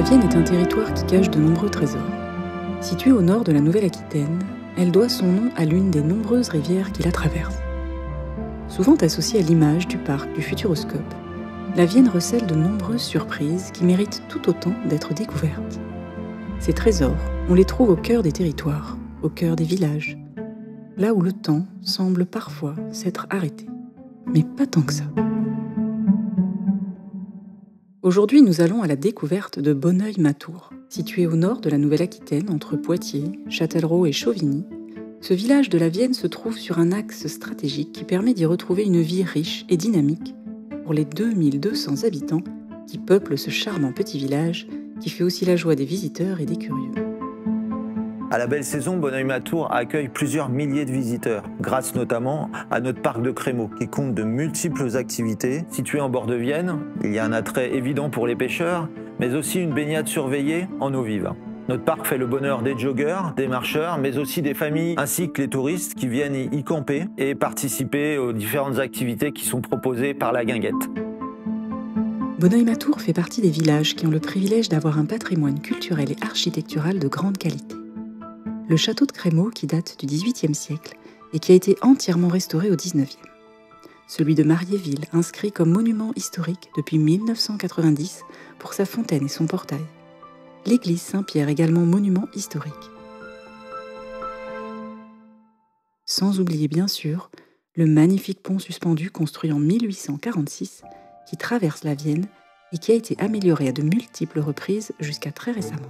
Vienne est un territoire qui cache de nombreux trésors. Située au nord de la Nouvelle-Aquitaine, elle doit son nom à l'une des nombreuses rivières qui la traversent. Souvent associée à l'image du parc du Futuroscope, la Vienne recèle de nombreuses surprises qui méritent tout autant d'être découvertes. Ces trésors, on les trouve au cœur des territoires, au cœur des villages, là où le temps semble parfois s'être arrêté. Mais pas tant que ça. Aujourd'hui, nous allons à la découverte de Bonneuil-Matour. Situé au nord de la Nouvelle-Aquitaine, entre Poitiers, Châtellerault et Chauvigny, ce village de la Vienne se trouve sur un axe stratégique qui permet d'y retrouver une vie riche et dynamique pour les 2200 habitants qui peuplent ce charmant petit village qui fait aussi la joie des visiteurs et des curieux. À la belle saison, Bonneuil-Matour accueille plusieurs milliers de visiteurs, grâce notamment à notre parc de Crémaux, qui compte de multiples activités. Situé en bord de Vienne, il y a un attrait évident pour les pêcheurs, mais aussi une baignade surveillée en eau vive. Notre parc fait le bonheur des joggeurs, des marcheurs, mais aussi des familles, ainsi que les touristes qui viennent y camper et participer aux différentes activités qui sont proposées par la guinguette. Bonneuil-Matour fait partie des villages qui ont le privilège d'avoir un patrimoine culturel et architectural de grande qualité. Le château de Crémaux, qui date du XVIIIe siècle et qui a été entièrement restauré au XIXe. Celui de Mariéville, inscrit comme monument historique depuis 1990 pour sa fontaine et son portail. L'église Saint-Pierre, également monument historique. Sans oublier bien sûr le magnifique pont suspendu construit en 1846 qui traverse la Vienne et qui a été amélioré à de multiples reprises jusqu'à très récemment.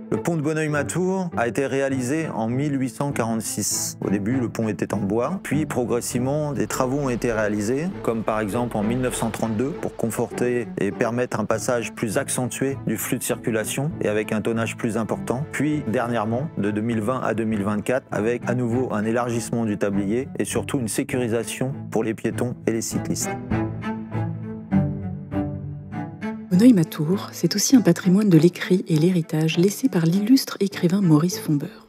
Le pont de Bonneuil-Matour a été réalisé en 1846. Au début, le pont était en bois, puis progressivement, des travaux ont été réalisés, comme par exemple en 1932 pour conforter et permettre un passage plus accentué du flux de circulation et avec un tonnage plus important. Puis dernièrement, de 2020 à 2024, avec à nouveau un élargissement du tablier et surtout une sécurisation pour les piétons et les cyclistes. Bonneuil-Matour, c'est aussi un patrimoine de l'écrit et l'héritage laissé par l'illustre écrivain Maurice Fombeur.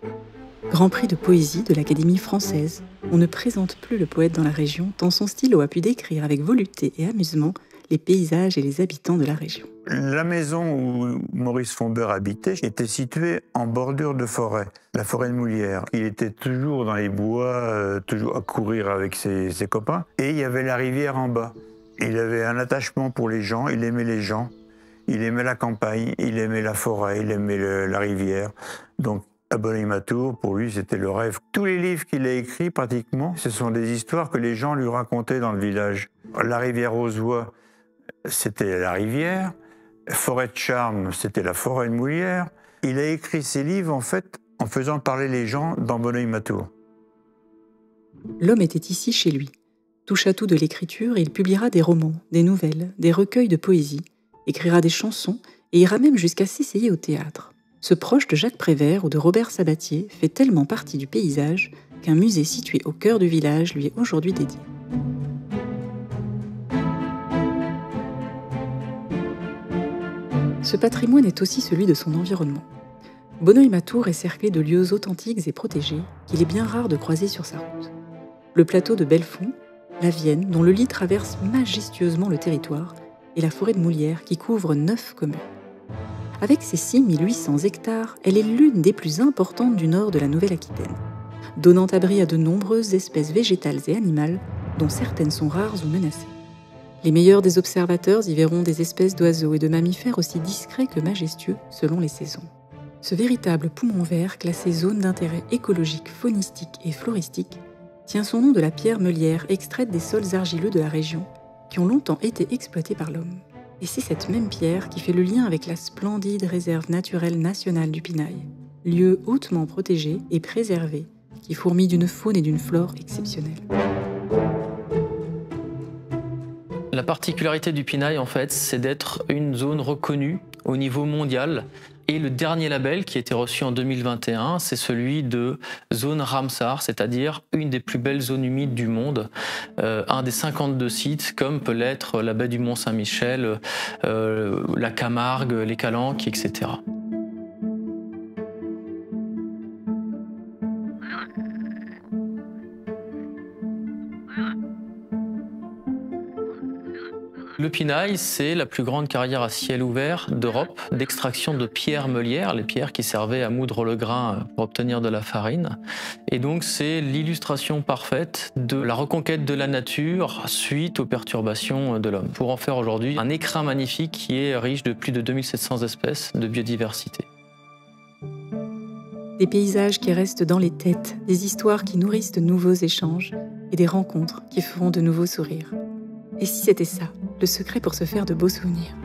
Grand prix de poésie de l'Académie française, on ne présente plus le poète dans la région tant son stylo a pu décrire avec volupté et amusement les paysages et les habitants de la région. La maison où Maurice Fombeur habitait était située en bordure de forêt, la forêt de Moulières. Il était toujours dans les bois, toujours à courir avec ses copains, et il y avait la rivière en bas. Il avait un attachement pour les gens, il aimait les gens, il aimait la campagne, il aimait la forêt, il aimait la rivière. Donc, à Bonneuil-Matour, pour lui, c'était le rêve. Tous les livres qu'il a écrits, pratiquement, ce sont des histoires que les gens lui racontaient dans le village. La rivière aux Oies, c'était la rivière. Forêt de Charme, c'était la forêt de Moulières. Il a écrit ses livres, en fait, en faisant parler les gens dans Bonneuil-Matour. L'homme était ici chez lui. Touche à tout de l'écriture, il publiera des romans, des nouvelles, des recueils de poésie, écrira des chansons et ira même jusqu'à s'essayer au théâtre. Ce proche de Jacques Prévert ou de Robert Sabatier fait tellement partie du paysage qu'un musée situé au cœur du village lui est aujourd'hui dédié. Ce patrimoine est aussi celui de son environnement. Bonneuil-Matour est cerclé de lieux authentiques et protégés qu'il est bien rare de croiser sur sa route. Le plateau de Bellefond, la Vienne, dont le lit traverse majestueusement le territoire, et la forêt de Moulières qui couvre 9 communes. Avec ses 6800 hectares, elle est l'une des plus importantes du nord de la Nouvelle-Aquitaine, donnant abri à de nombreuses espèces végétales et animales, dont certaines sont rares ou menacées. Les meilleurs des observateurs y verront des espèces d'oiseaux et de mammifères aussi discrets que majestueux selon les saisons. Ce véritable poumon vert, classé zone d'intérêt écologique, faunistique et floristique, tient son nom de la pierre meulière extraite des sols argileux de la région, qui ont longtemps été exploités par l'homme. Et c'est cette même pierre qui fait le lien avec la splendide réserve naturelle nationale du Pinail, lieu hautement protégé et préservé, qui fourmille d'une faune et d'une flore exceptionnelles. La particularité du Pinail, en fait, c'est d'être une zone reconnue au niveau mondial. Et le dernier label qui a été reçu en 2021, c'est celui de zone Ramsar, c'est-à-dire une des plus belles zones humides du monde, un des 52 sites comme peut l'être la baie du Mont-Saint-Michel, la Camargue, les Calanques, etc. Le Pinail, c'est la plus grande carrière à ciel ouvert d'Europe d'extraction de pierres meulières, les pierres qui servaient à moudre le grain pour obtenir de la farine. Et donc c'est l'illustration parfaite de la reconquête de la nature suite aux perturbations de l'homme, pour en faire aujourd'hui un écrin magnifique qui est riche de plus de 2700 espèces de biodiversité. Des paysages qui restent dans les têtes, des histoires qui nourrissent de nouveaux échanges et des rencontres qui feront de nouveaux sourires. Et si c'était ça, le secret pour se faire de beaux souvenirs?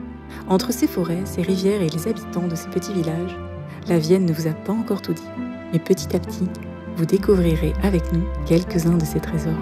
Entre ces forêts, ces rivières et les habitants de ces petits villages, la Vienne ne vous a pas encore tout dit. Mais petit à petit, vous découvrirez avec nous quelques-uns de ces trésors.